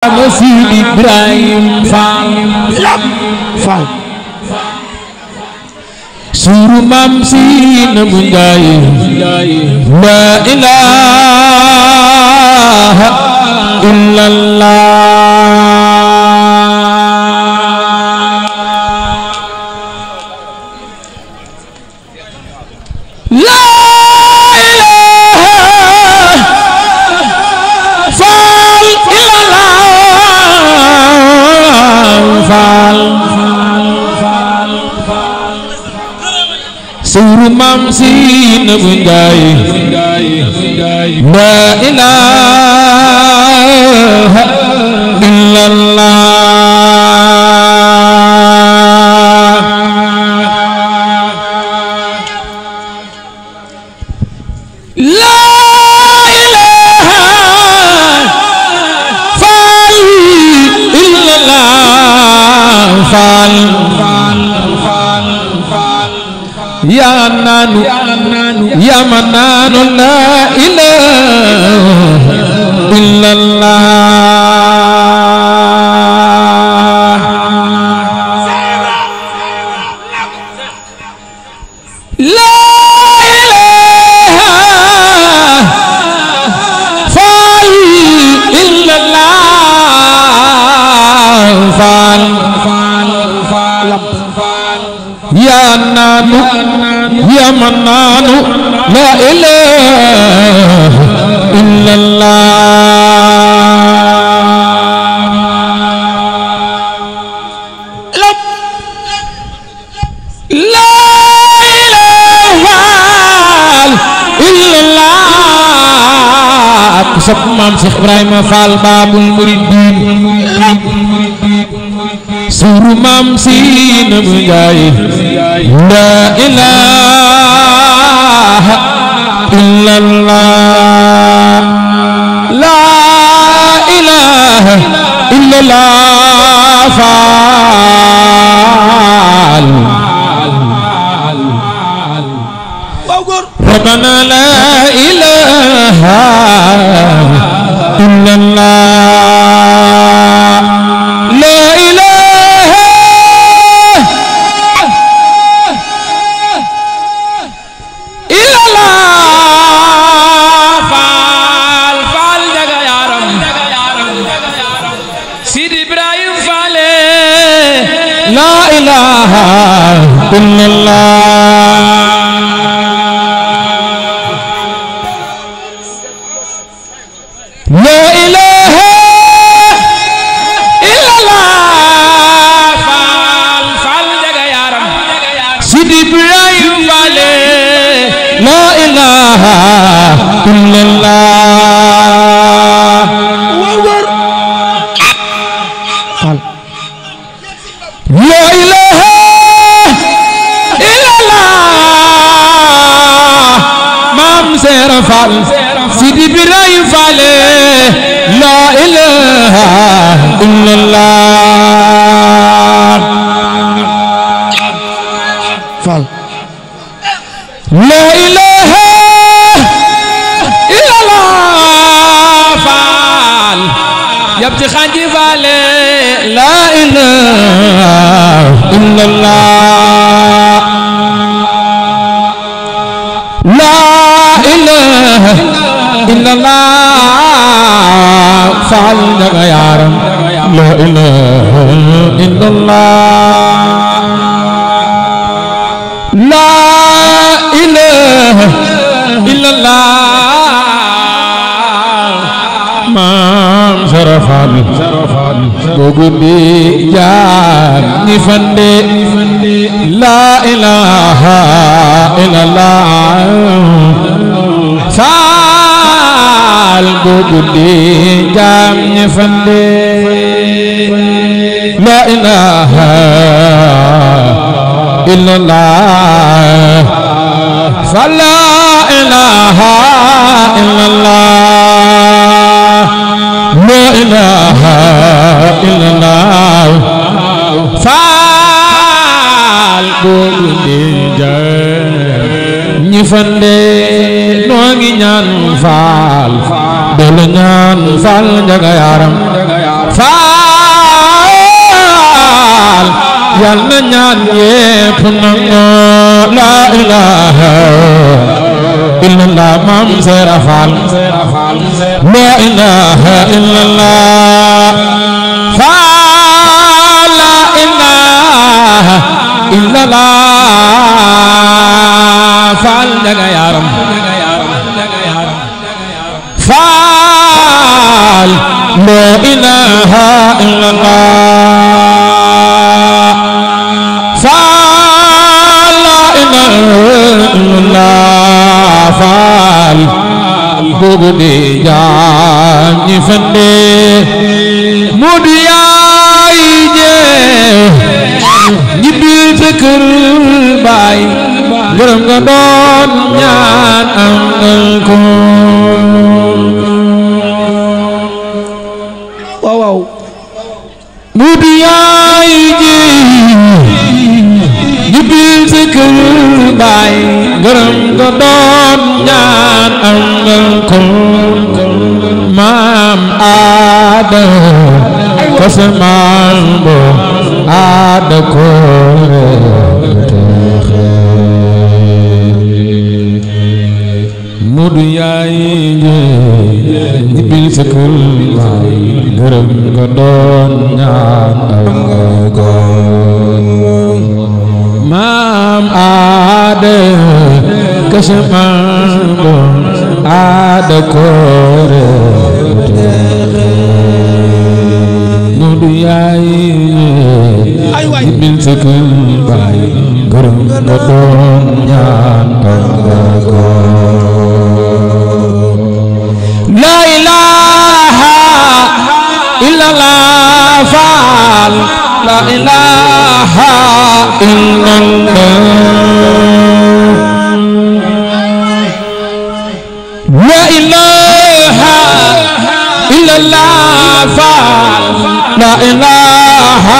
Sidi Ibrahim Fall Suru Mam Sina Munjai La ilaha illallah Suru Mam Sina Munjai La ilaha illallah La ilaha Fall illallah Fall Ya Nanu Ya Mananu La ilaha illallah La ilaha Fall illallah Fall Ya Nanu Ya Mananu La ilaha illallah La ilaha illallah Kusab Mam Cheikh Ibrahima Fall Babul Muridin Suru Mam Sina Munjai La ilaha illallah La ilaha illallah Fall Rabbana la ilaha illallah La ilaha illallah Fall jaga yaram Sidi Ibrahim Fall La ilaha illallah La ilaha illallah Fall jaga yaram Sidi Ibrahim Fall La ilaha illallah Fall La ilaha illallah Mam Sera Fall Sidi Ibrahim Fall La ilaha illallah Fall La ilaha illallah Fall Yabti Khanji Fall La ilaha illallah La ilaha illallah Fall jaga yaram La ilaha illallah La ilaha illallah Mam Sarafal Gogundi Jam Nifande La ilaha illallah Fall Gogundi Jam Nifande La ilaha illallah Fall La ilaha illallah La ilaha illallah Fall Gogundi Jam Nifande noo ngi ñaan Fall doole ñaan Fall jaga yaram ñaan yépp nangoo la ilaha illallah maam Seera Faal la ilaha illallah faal la ilaha illallah faal njaga yaram faal la ilaha illallah faal la ilaha illallah faal bugu di jaam ñi fande mudu yaay je ñibbil sa kër baay gërëm nga doon ñaan am nga ko waaw mudu yaay je ñibbil sa kër baay gërëm nga doon ñaan am nga ko maam aada ko sa maam bo aada ko mudu yaay ñibbil sa kër baay gërëm nga doon ñaan am nga ko maam aada ko sa maam bo aada ko mudu yaay ñibbil sa kër baay gërëm nga doon ñaan am nga ko la ilaha illallah faal la ilaha illallah la ilaha illallah faal la ilaha